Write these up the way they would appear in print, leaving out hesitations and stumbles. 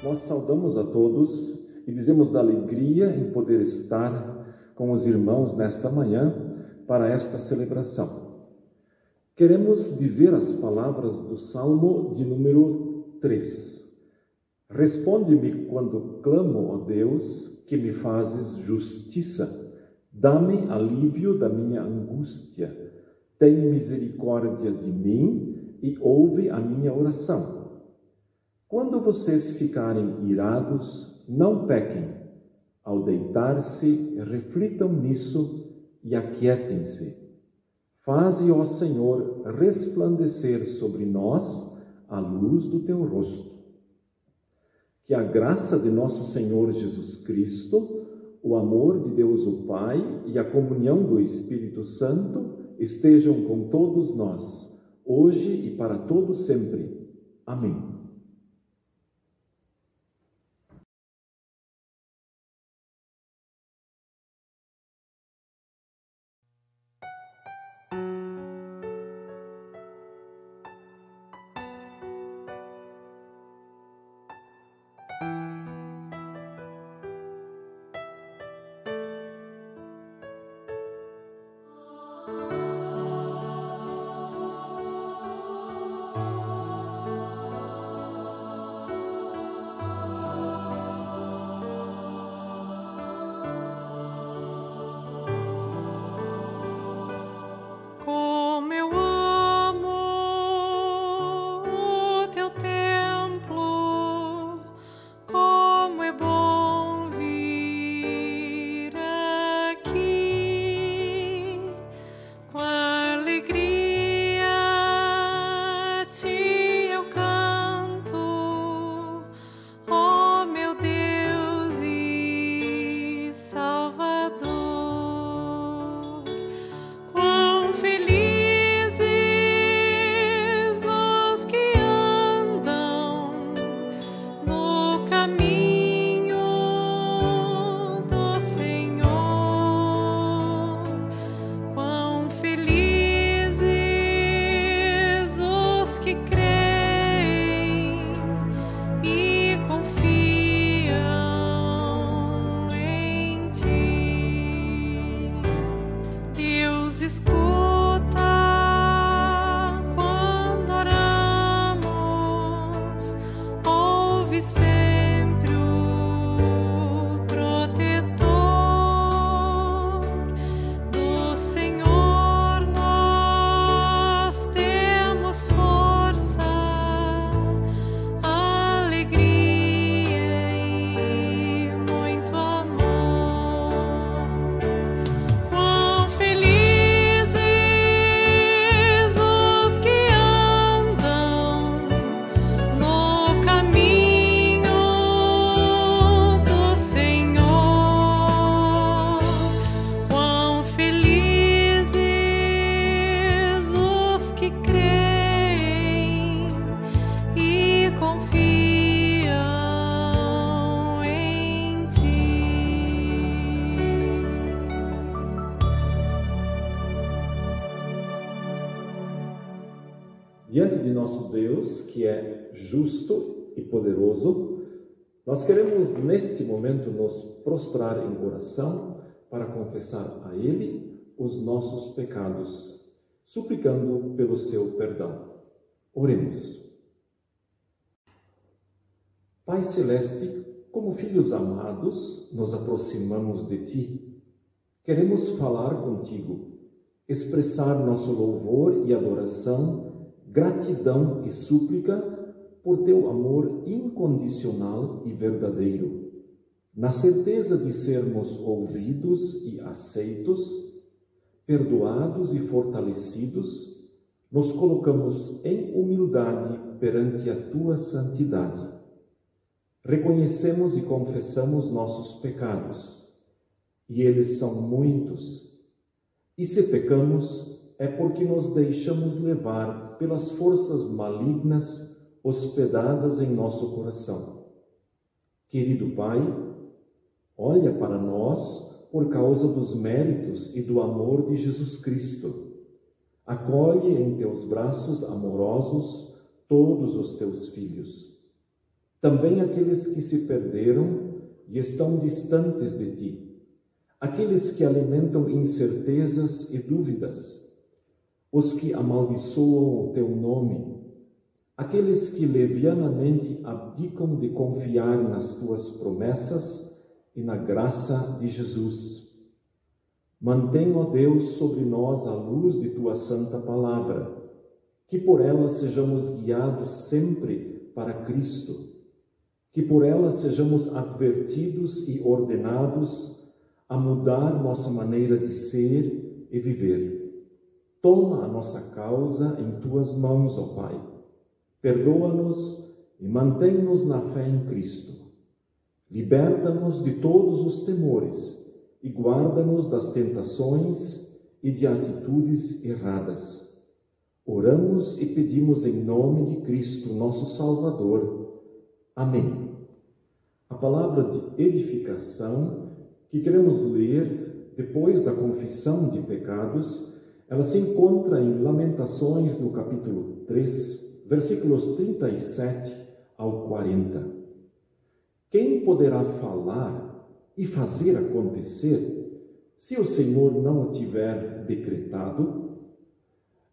Nós saudamos a todos e dizemos da alegria em poder estar com os irmãos nesta manhã para esta celebração. Queremos dizer as palavras do Salmo de número 3. Responde-me quando clamo, ó Deus, que me fazes justiça. Dá-me alívio da minha angústia. Tem misericórdia de mim e ouve a minha oração. Quando vocês ficarem irados, não pequem. Ao deitar-se, reflitam nisso e aquietem-se. Faze, ó Senhor, resplandecer sobre nós a luz do teu rosto. Que a graça de nosso Senhor Jesus Cristo, o amor de Deus o Pai e a comunhão do Espírito Santo estejam com todos nós, hoje e para todo sempre. Amém. Diante de nosso Deus, que é justo e poderoso, nós queremos neste momento nos prostrar em oração para confessar a Ele os nossos pecados, suplicando pelo seu perdão. Oremos. Pai Celeste, como filhos amados, nos aproximamos de Ti. Queremos falar contigo, expressar nosso louvor e adoração, gratidão e súplica por teu amor incondicional e verdadeiro. Na certeza de sermos ouvidos e aceitos, Perdoados e fortalecidos, nos colocamos em humildade perante a Tua santidade. Reconhecemos e confessamos nossos pecados, e eles são muitos. E se pecamos, é porque nos deixamos levar pelas forças malignas hospedadas em nosso coração. Querido Pai, olha para nós por causa dos méritos e do amor de Jesus Cristo. Acolhe em teus braços amorosos todos os teus filhos, também aqueles que se perderam e estão distantes de ti, aqueles que alimentam incertezas e dúvidas, os que amaldiçoam o teu nome, aqueles que levianamente abdicam de confiar nas tuas promessas e na graça de Jesus. Mantém, ó Deus, sobre nós a luz de tua santa palavra, que por ela sejamos guiados sempre para Cristo, que por ela sejamos advertidos e ordenados a mudar nossa maneira de ser e viver. Toma a nossa causa em tuas mãos, ó Pai. Perdoa-nos e mantém-nos na fé em Cristo. Liberta-nos de todos os temores e guarda-nos das tentações e de atitudes erradas. Oramos e pedimos em nome de Cristo, nosso Salvador. Amém. A palavra de edificação que queremos ler depois da confissão de pecados, ela se encontra em Lamentações, no capítulo 3, versículos 37 ao 40. Quem poderá falar e fazer acontecer se o Senhor não o tiver decretado?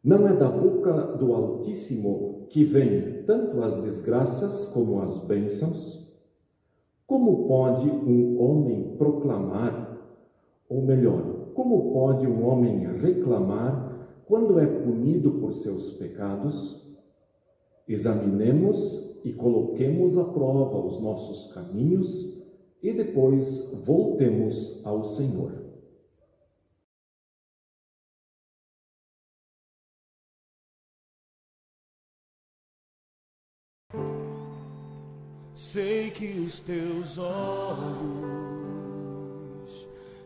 Não é da boca do Altíssimo que vêm tanto as desgraças como as bênçãos? Como pode um homem proclamar, ou melhor, como pode um homem reclamar quando é punido por seus pecados? Examinemos e coloquemos à prova os nossos caminhos e depois voltemos ao Senhor. Sei que os teus olhos,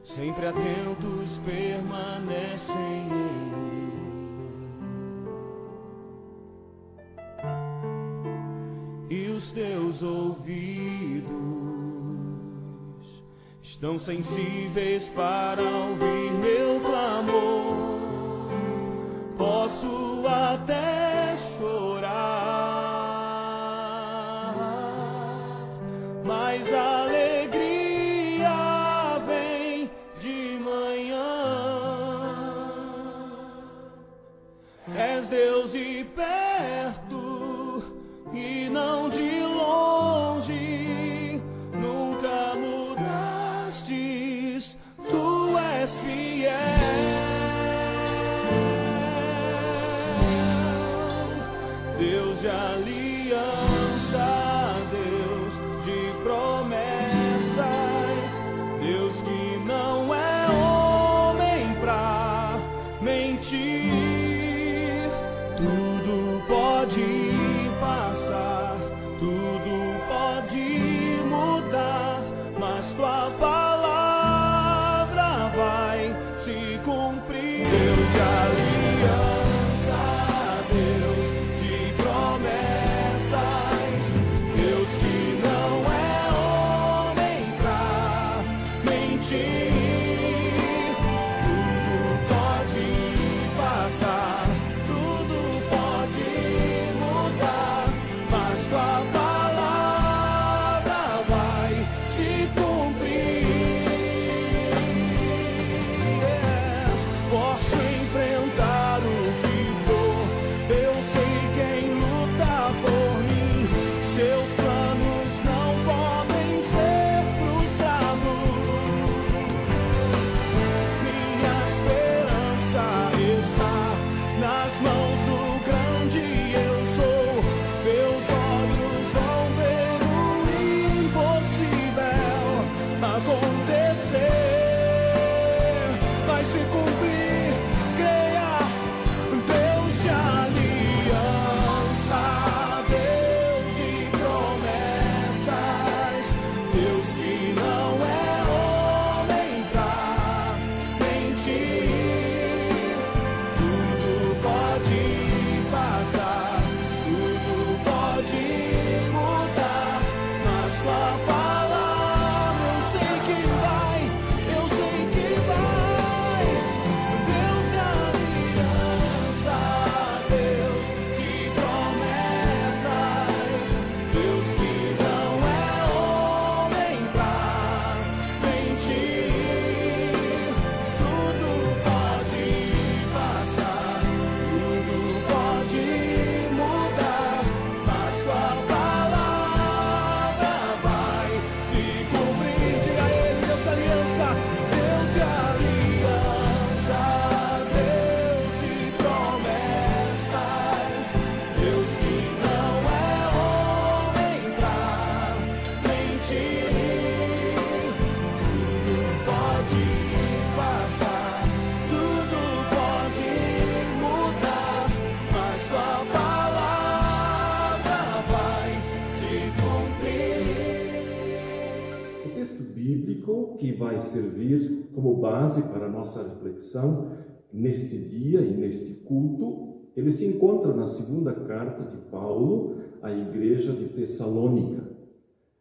sempre atentos, permanecem em mim. E os teus ouvidos estão sensíveis para ouvir meu clamor. Posso até chorar, mas a alegria vem de manhã. És Deus e perto, e não de longe, nunca mudastes, tu és fiel. Deus de aliança, Deus de promessas, Deus que não é homem pra mentir. Tudo pode passar, tudo pode mudar, mas tua palavra vai se cumprir. Deus de aliança, Deus de promessas, servir como base para a nossa reflexão neste dia e neste culto, ele se encontra na segunda carta de Paulo à igreja de Tessalônica.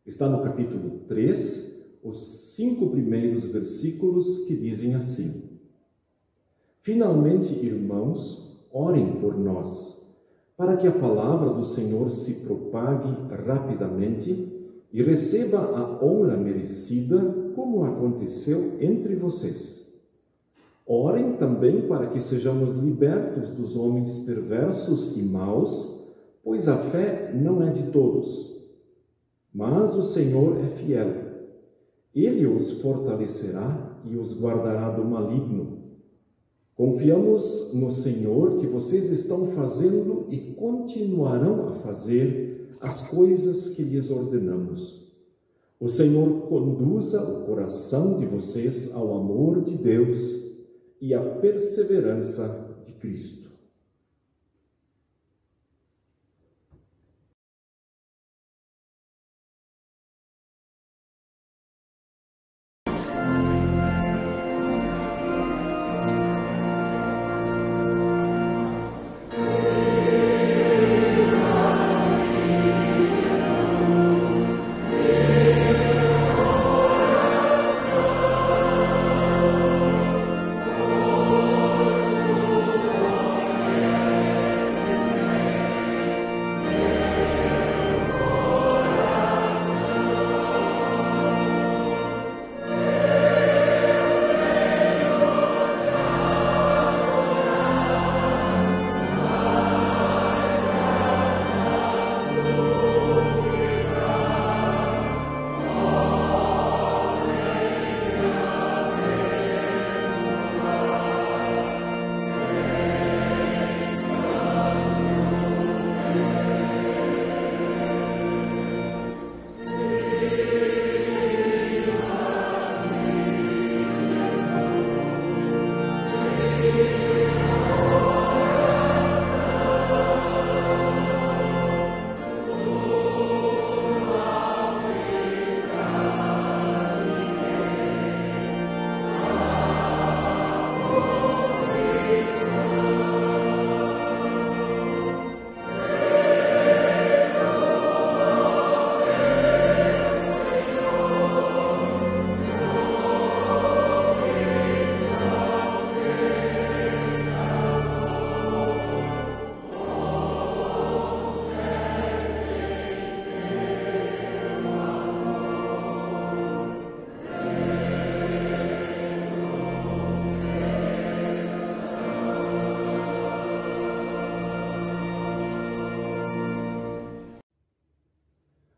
Está no capítulo 3, os 5 primeiros versículos que dizem assim: Finalmente, irmãos, orem por nós, para que a palavra do Senhor se propague rapidamente e receba a honra merecida, como aconteceu entre vocês. Orem também para que sejamos libertos dos homens perversos e maus, pois a fé não é de todos. Mas o Senhor é fiel. Ele os fortalecerá e os guardará do maligno. Confiamos no Senhor que vocês estão fazendo e continuarão a fazer as coisas que lhes ordenamos. O Senhor conduza o coração de vocês ao amor de Deus e à perseverança de Cristo.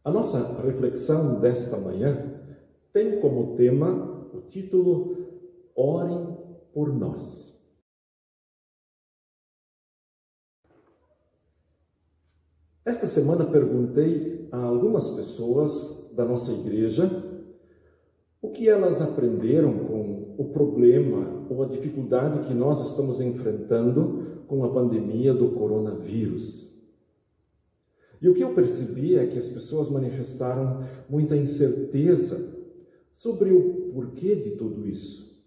A nossa reflexão desta manhã tem como tema o título Orem por nós. Esta semana perguntei a algumas pessoas da nossa igreja o que elas aprenderam com o problema ou a dificuldade que nós estamos enfrentando com a pandemia do coronavírus. E o que eu percebi é que as pessoas manifestaram muita incerteza sobre o porquê de tudo isso.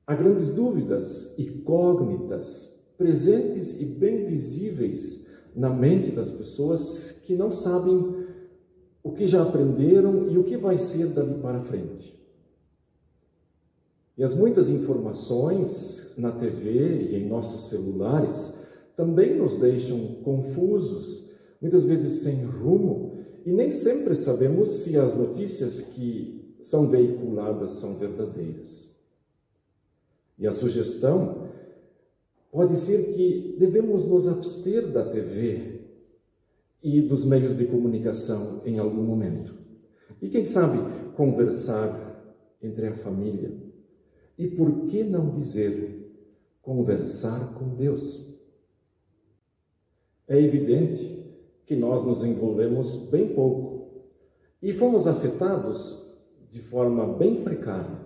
Há grandes dúvidas, incógnitas, presentes e bem visíveis na mente das pessoas que não sabem o que já aprenderam e o que vai ser dali para frente. E as muitas informações na TV e em nossos celulares também nos deixam confusos, muitas vezes sem rumo, e nem sempre sabemos se as notícias que são veiculadas são verdadeiras. E a sugestão pode ser que devemos nos abster da TV e dos meios de comunicação em algum momento. E quem sabe conversar entre a família. E por que não dizer conversar com Deus? É evidente que nós nos envolvemos bem pouco e fomos afetados de forma bem precária.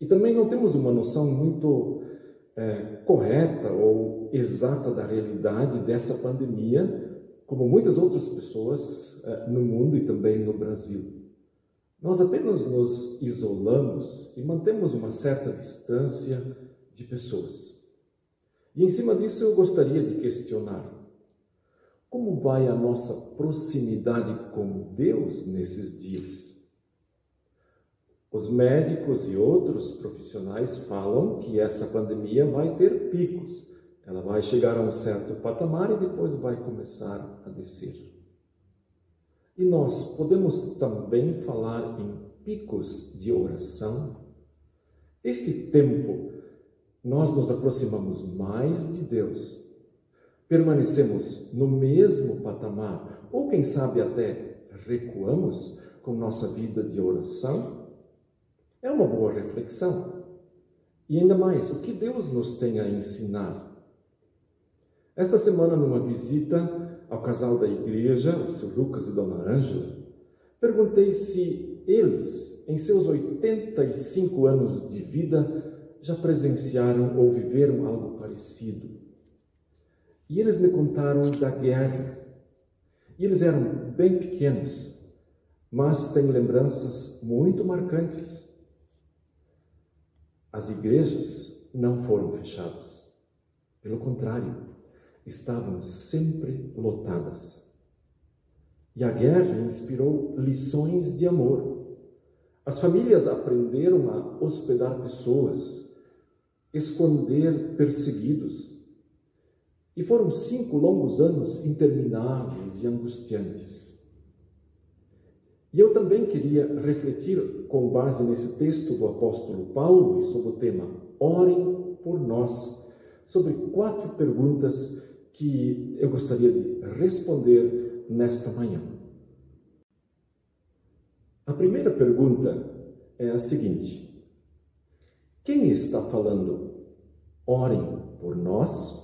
E também não temos uma noção muito correta ou exata da realidade dessa pandemia, como muitas outras pessoas no mundo e também no Brasil. nós apenas nos isolamos e mantemos uma certa distância de pessoas. E em cima disso eu gostaria de questionar: como vai a nossa proximidade com Deus nesses dias? Os médicos e outros profissionais falam que essa pandemia vai ter picos. Ela vai chegar a um certo patamar e depois vai começar a descer. E nós podemos também falar em picos de oração. Este tempo, nós nos aproximamos mais de Deus, permanecemos no mesmo patamar, ou quem sabe até recuamos com nossa vida de oração. É uma boa reflexão. E ainda mais, o que Deus nos tem a ensinar? Esta semana, numa visita ao casal da igreja, o seu Lucas e Dona Ângela, perguntei se eles, em seus 85 anos de vida, já presenciaram ou viveram algo parecido. E eles me contaram da guerra. E eles eram bem pequenos, mas têm lembranças muito marcantes. As igrejas não foram fechadas. Pelo contrário, estavam sempre lotadas. E a guerra inspirou lições de amor. As famílias aprenderam a hospedar pessoas, esconder perseguidos. E foram 5 longos anos intermináveis e angustiantes. E eu também queria refletir, com base nesse texto do apóstolo Paulo e sobre o tema Orem por nós, sobre 4 perguntas que eu gostaria de responder nesta manhã. A primeira pergunta é a seguinte: quem está falando orem por nós?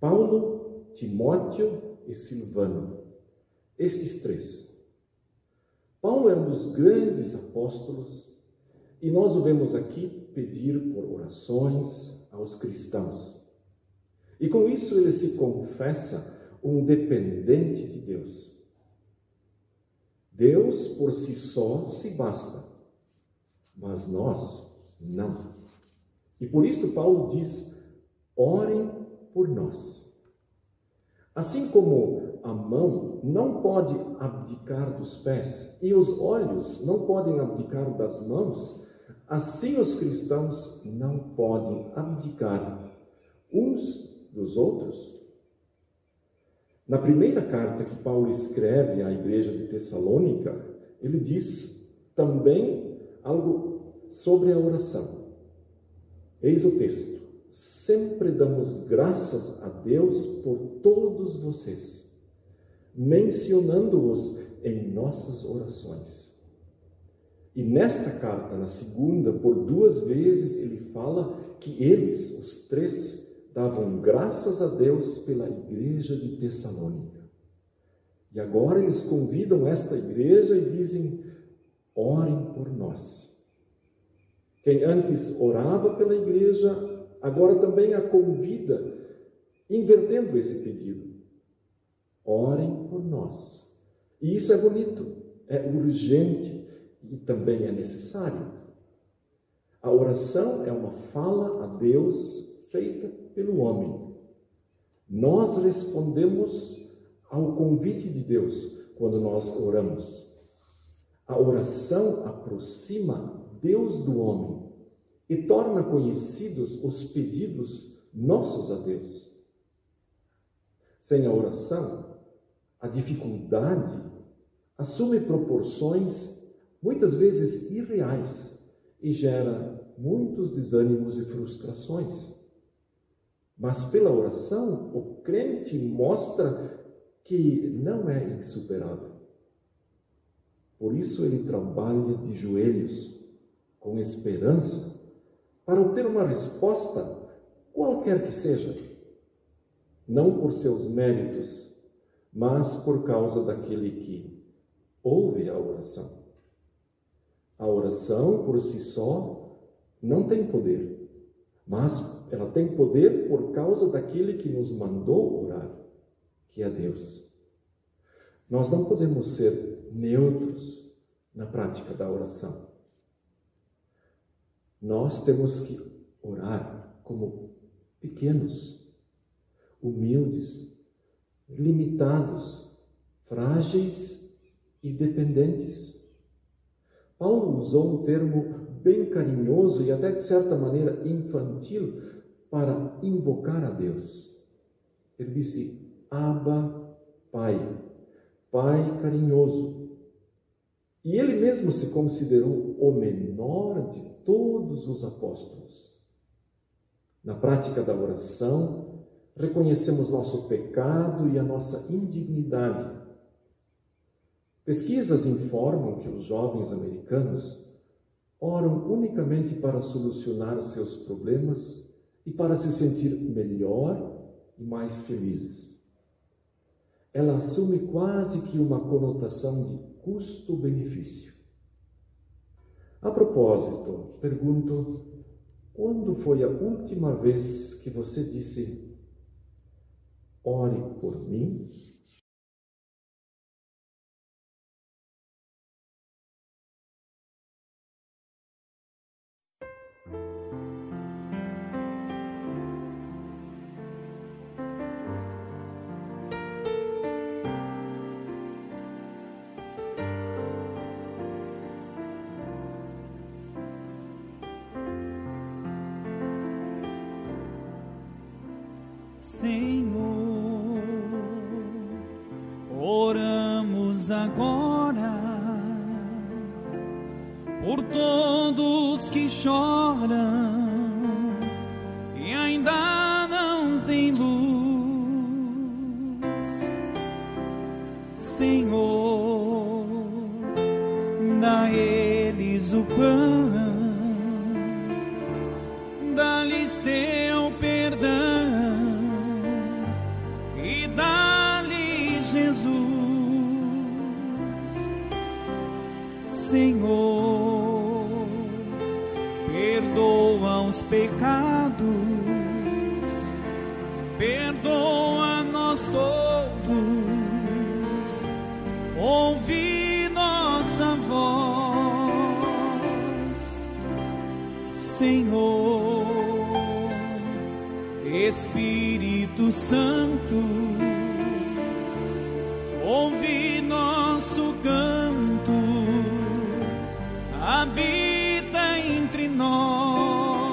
Paulo, Timóteo e Silvano. Estes 3. Paulo é um dos grandes apóstolos e nós o vemos aqui pedir por orações aos cristãos. E com isso ele se confessa um dependente de Deus. Deus por si só se basta, mas nós não. E por isso Paulo diz: orem por nós. Assim como a mão não pode abdicar dos pés e os olhos não podem abdicar das mãos, assim os cristãos não podem abdicar uns dos outros. Na primeira carta que Paulo escreve à igreja de Tessalônica, ele diz também algo sobre a oração. Eis o texto: sempre damos graças a Deus por todos vocês, mencionando-os em nossas orações. E nesta carta, na segunda, por 2 vezes, ele fala que eles, os 3, davam graças a Deus pela igreja de Tessalônica. E agora eles convidam esta igreja e dizem: orem por nós. Quem antes orava pela igreja, agora também a convida, invertendo esse pedido. Orem por nós. E isso é bonito, é urgente e também é necessário. A oração é uma fala a Deus feita pelo homem. Nós respondemos ao convite de Deus quando nós oramos. A oração aproxima Deus do homem e torna conhecidos os pedidos nossos a Deus. Sem a oração, a dificuldade assume proporções muitas vezes irreais e gera muitos desânimos e frustrações. Mas pela oração, o crente mostra que não é insuperável. Por isso ele trabalha de joelhos, com esperança, para obter uma resposta, qualquer que seja, não por seus méritos, mas por causa daquele que ouve a oração. A oração, por si só, não tem poder, mas ela tem poder por causa daquele que nos mandou orar, que é Deus. Nós não podemos ser neutros na prática da oração. Nós temos que orar como pequenos, humildes, limitados, frágeis e dependentes. Paulo usou um termo bem carinhoso e até de certa maneira infantil para invocar a Deus. Ele disse: Abba, Pai, Pai carinhoso. E ele mesmo se considerou o menor de todos os apóstolos. Na prática da oração, reconhecemos nosso pecado e a nossa indignidade. Pesquisas informam que os jovens americanos oram unicamente para solucionar seus problemas e para se sentir melhor e mais felizes. Ela assume quase que uma conotação de custo-benefício. A propósito, pergunto: quando foi a última vez que você disse: ore por mim? Senhor, oramos agora por todos que choram e ainda não têm luz. Senhor, dá a eles o pão, dá-lhes teu perdão. Jesus, Senhor, perdoa os pecados, perdoa nós todos, ouve nossa voz, Senhor, Espírito Santo, ouve nosso canto, habita entre nós,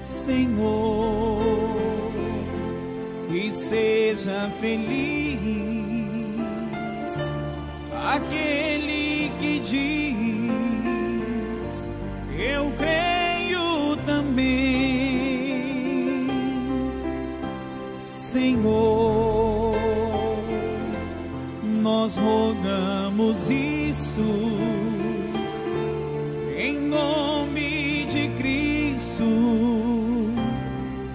Senhor, que seja feliz aquele que diz: eu creio também, Senhor. Nós rogamos isto em nome de Cristo,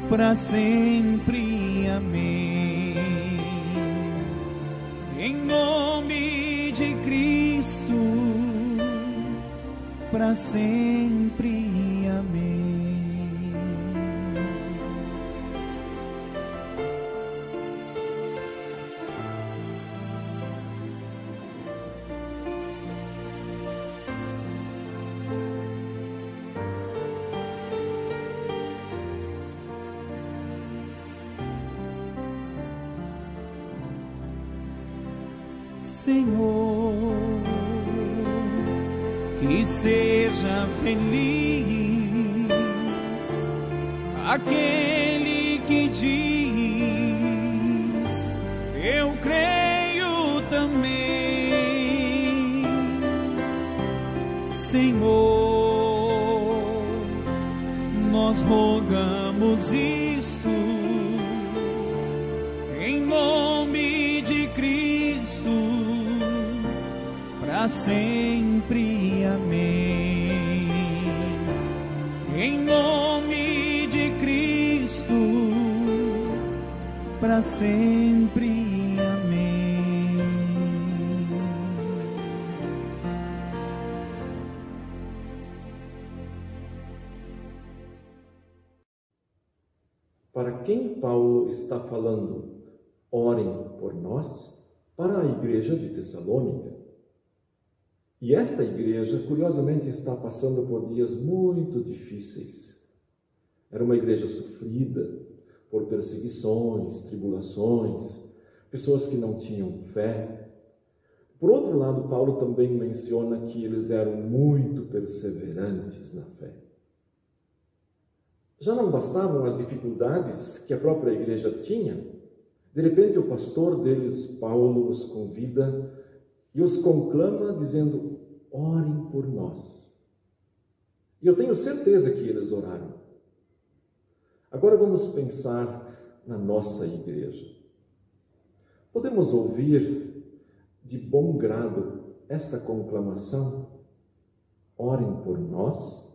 para sempre, amém. Em nome de Cristo, para sempre, amém. Senhor, que seja feliz aquele que diz: eu creio também, Senhor. Nós rogamos isto em nome de Cristo, para sempre, amém. Em nome de Cristo, para sempre, amém. Para quem Paulo está falando, orem por nós? Para a igreja de Tessalônica, E esta igreja, curiosamente, está passando por dias muito difíceis. Era uma igreja sofrida por perseguições, tribulações, pessoas que não tinham fé. Por outro lado, Paulo também menciona que eles eram muito perseverantes na fé. Já não bastavam as dificuldades que a própria igreja tinha. De repente, o pastor deles, Paulo, os convida e os conclama dizendo: orem por nós. E eu tenho certeza que eles oraram. Agora vamos pensar na nossa igreja. Podemos ouvir de bom grado esta conclamação: orem por nós?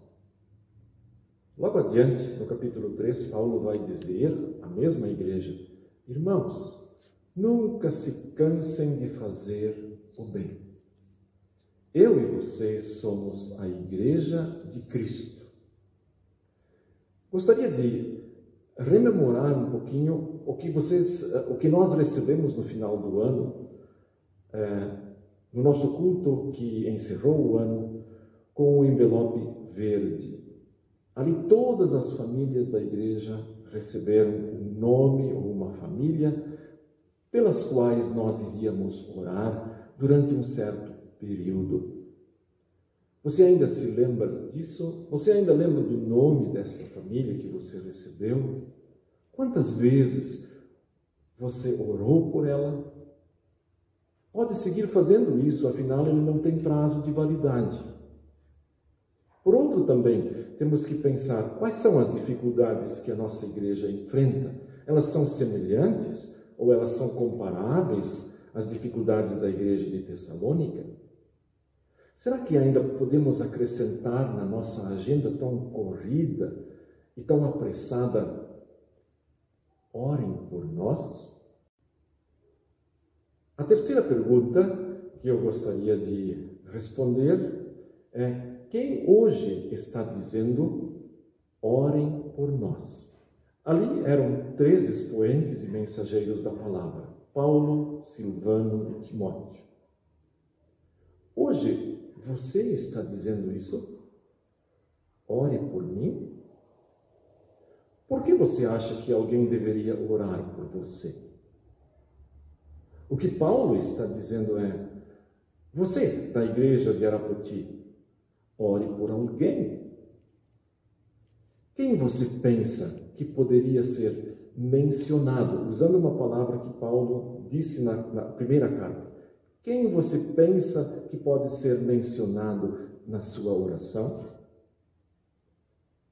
Logo adiante, no capítulo 3, Paulo vai dizer à mesma igreja: irmãos, nunca se cansem de fazer o bem. Eu e vocês somos a igreja de Cristo. Gostaria de rememorar um pouquinho o que nós recebemos no final do ano, no nosso culto que encerrou o ano com o envelope verde. Ali todas as famílias da igreja receberam um nome ou uma família pelas quais nós iríamos orar durante um certo período. Você ainda se lembra disso? Você ainda lembra do nome desta família que você recebeu? Quantas vezes você orou por ela? Pode seguir fazendo isso, afinal ele não tem prazo de validade. Por outro também, temos que pensar quais são as dificuldades que a nossa igreja enfrenta. Elas são semelhantes ou elas são comparáveis às dificuldades da igreja de Tessalônica? Será que ainda podemos acrescentar na nossa agenda tão corrida e tão apressada: orem por nós? A terceira pergunta que eu gostaria de responder é: quem hoje está dizendo orem por nós? Ali eram 3 expoentes e mensageiros da palavra: Paulo, Silvano e Timóteo. Hoje, você está dizendo isso? Ore por mim? Por que você acha que alguém deveria orar por você? O que Paulo está dizendo é: você, da igreja de Arapoti, ore por alguém. Quem você pensa que poderia ser mencionado, usando uma palavra que Paulo disse na primeira carta? Quem você pensa que pode ser mencionado na sua oração?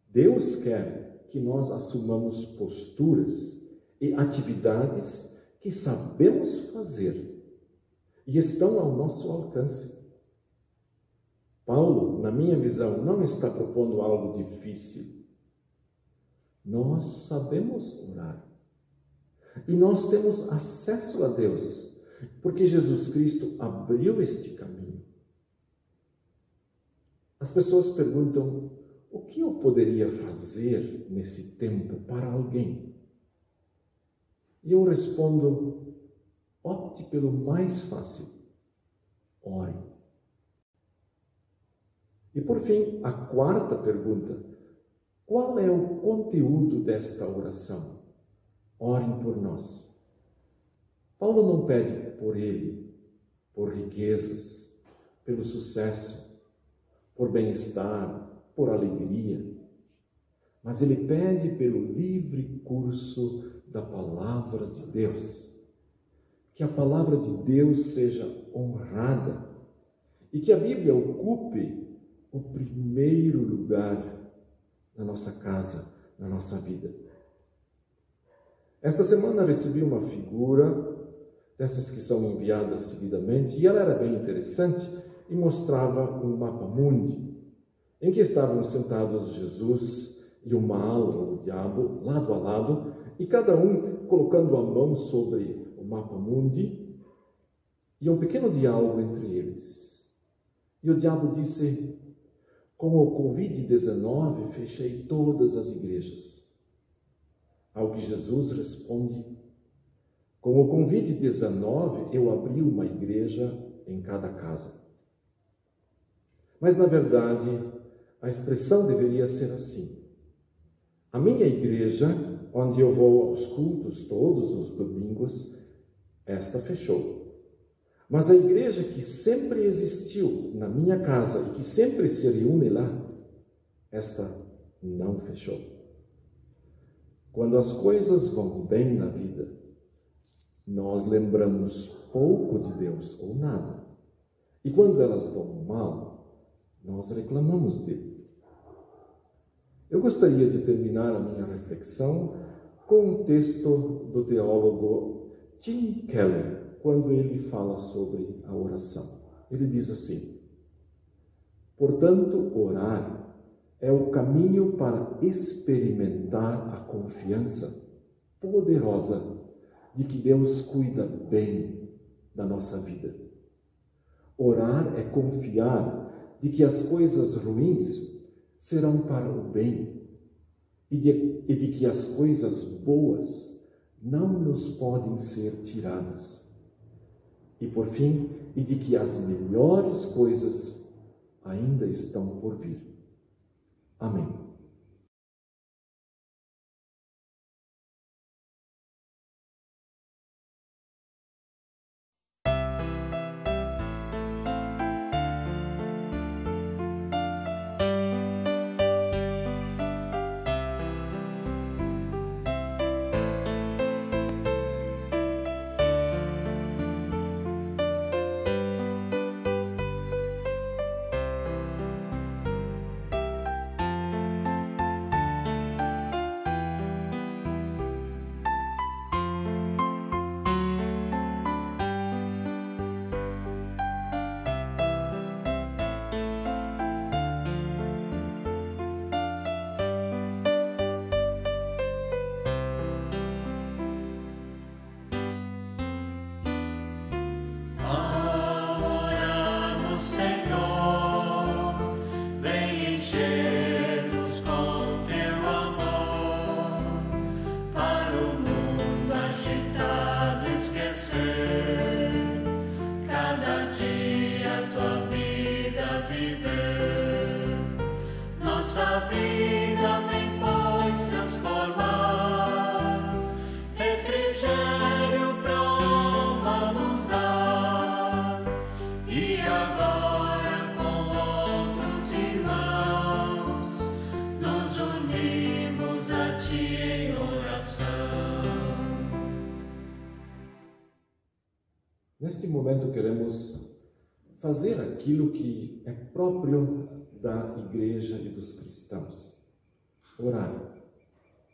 Deus quer que nós assumamos posturas e atividades que sabemos fazer e estão ao nosso alcance. Paulo, na minha visão, não está propondo algo difícil. Nós sabemos orar. E nós temos acesso a Deus, porque Jesus Cristo abriu este caminho. As pessoas perguntam: o que eu poderia fazer nesse tempo para alguém? E eu respondo: opte pelo mais fácil. Ore. E por fim, a quarta pergunta: qual é o conteúdo desta oração? Orem por nós. Paulo não pede por ele, por riquezas, pelo sucesso, por bem-estar, por alegria, mas ele pede pelo livre curso da palavra de Deus. Que a palavra de Deus seja honrada e que a Bíblia ocupe o primeiro lugar na nossa casa, na nossa vida. Esta semana recebi uma figura dessas que são enviadas seguidamente, e ela era bem interessante e mostrava um mapa mundi, em que estavam sentados Jesus e o mal, ou o diabo, lado a lado, e cada um colocando a mão sobre o mapa mundi, e um pequeno diálogo entre eles. E o diabo disse: com o Covid-19 fechei todas as igrejas. Ao que Jesus responde: com o Covid-19 eu abri uma igreja em cada casa. Mas, na verdade, a expressão deveria ser assim: a minha igreja, onde eu vou aos cultos todos os domingos, esta fechou. Mas a igreja que sempre existiu na minha casa e que sempre se reúne lá, esta não fechou. Quando as coisas vão bem na vida, nós lembramos pouco de Deus ou nada. E quando elas vão mal, nós reclamamos dele. Eu gostaria de terminar a minha reflexão com um texto do teólogo Tim Keller, quando ele fala sobre a oração. Ele diz assim: portanto, orar é o caminho para experimentar a confiança poderosa de que Deus cuida bem da nossa vida. Orar é confiar de que as coisas ruins serão para o bem e de que as coisas boas não nos podem ser tiradas. E por fim, e de que as melhores coisas ainda estão por vir. Amém. Nossa vida vem, pois, transformar, refrigério pra alma nos dar, e agora com outros irmãos, nos unimos a Ti em oração. Neste momento queremos fazer aquilo que é próprio da igreja e dos cristãos: orar.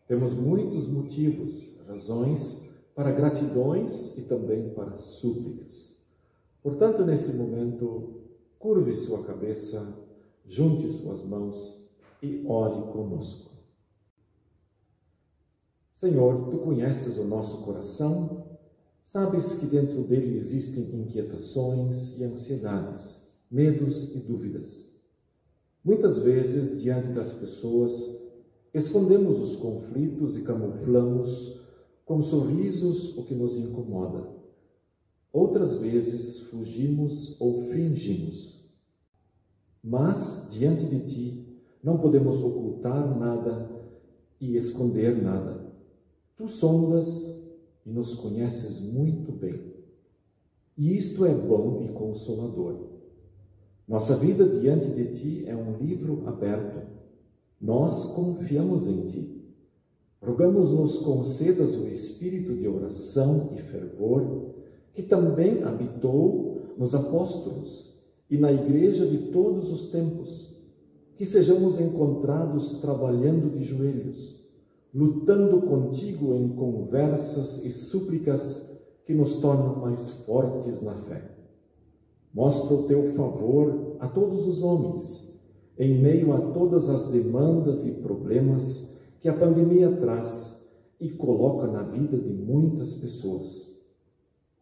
Temos muitos motivos, razões para gratidões e também para súplicas. Portanto, nesse momento, curve sua cabeça, junte suas mãos e ore conosco. Senhor, Tu conheces o nosso coração, sabes que dentro dele existem inquietações e ansiedades, medos e dúvidas. Muitas vezes, diante das pessoas, escondemos os conflitos e camuflamos com sorrisos o que nos incomoda. Outras vezes, fugimos ou fingimos. Mas, diante de Ti, não podemos ocultar nada e esconder nada. Tu sondas e nos conheces muito bem. E isto é bom e consolador. Nossa vida diante de Ti é um livro aberto. Nós confiamos em Ti. Rogamos-nos concedas o espírito de oração e fervor que também habitou nos apóstolos e na igreja de todos os tempos. Que sejamos encontrados trabalhando de joelhos, lutando contigo em conversas e súplicas que nos tornam mais fortes na fé. Mostra o Teu favor a todos os homens, em meio a todas as demandas e problemas que a pandemia traz e coloca na vida de muitas pessoas.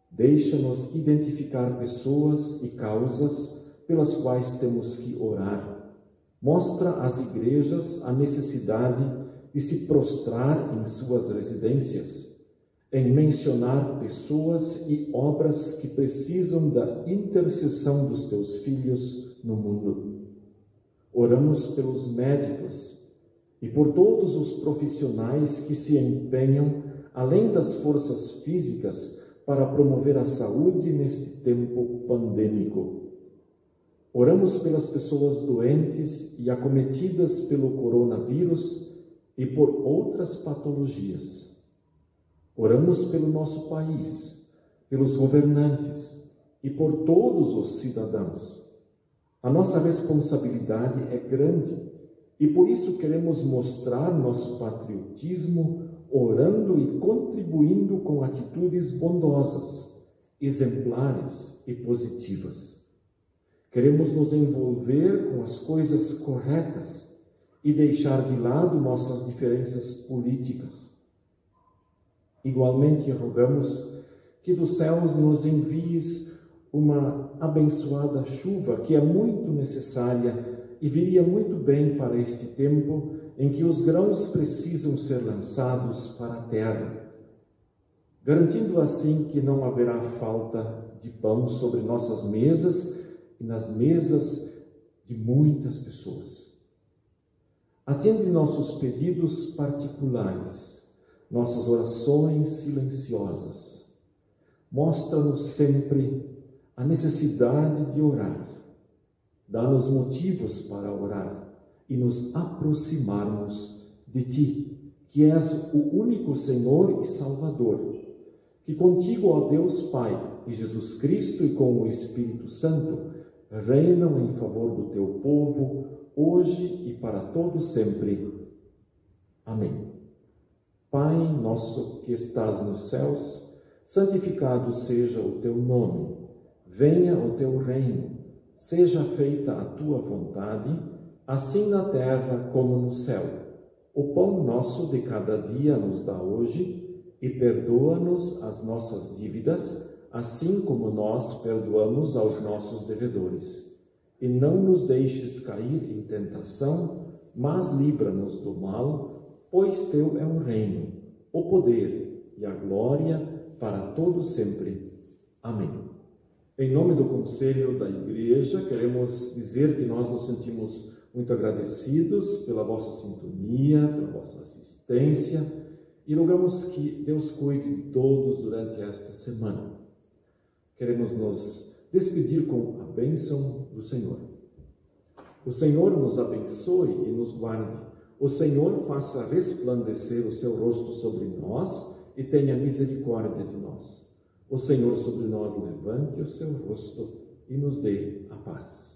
Deixa-nos identificar pessoas e causas pelas quais temos que orar. Mostra às igrejas a necessidade de se prostrar em suas residências, em mencionar pessoas e obras que precisam da intercessão dos Teus filhos no mundo. Oramos pelos médicos e por todos os profissionais que se empenham, além das forças físicas, para promover a saúde neste tempo pandêmico. Oramos pelas pessoas doentes e acometidas pelo coronavírus e por outras patologias. Oramos pelo nosso país, pelos governantes e por todos os cidadãos. A nossa responsabilidade é grande e por isso queremos mostrar nosso patriotismo orando e contribuindo com atitudes bondosas, exemplares e positivas. Queremos nos envolver com as coisas corretas e deixar de lado nossas diferenças políticas. Igualmente, rogamos que dos céus nos envies uma abençoada chuva que é muito necessária e viria muito bem para este tempo em que os grãos precisam ser lançados para a terra, garantindo assim que não haverá falta de pão sobre nossas mesas e nas mesas de muitas pessoas. Atende nossos pedidos particulares, nossas orações silenciosas. Mostra-nos sempre a necessidade de orar. Dá-nos motivos para orar e nos aproximarmos de Ti, que és o único Senhor e Salvador, que contigo, ó Deus Pai, e Jesus Cristo e com o Espírito Santo, reinam em favor do Teu povo, hoje e para todo sempre. Amém. Pai nosso que estás nos céus, santificado seja o Teu nome. Venha o Teu reino. Seja feita a Tua vontade, assim na terra como no céu. O pão nosso de cada dia nos dá hoje e perdoa-nos as nossas dívidas, assim como nós perdoamos aos nossos devedores. E não nos deixes cair em tentação, mas livra-nos do mal, pois Teu é o reino, o poder e a glória para todo sempre. Amém. Em nome do Conselho da Igreja, queremos dizer que nós nos sentimos muito agradecidos pela vossa sintonia, pela vossa assistência e rogamos que Deus cuide de todos durante esta semana. Queremos nos despedir com a bênção do Senhor. O Senhor nos abençoe e nos guarde. O Senhor faça resplandecer o seu rosto sobre nós e tenha misericórdia de nós. O Senhor sobre nós levante o seu rosto e nos dê a paz.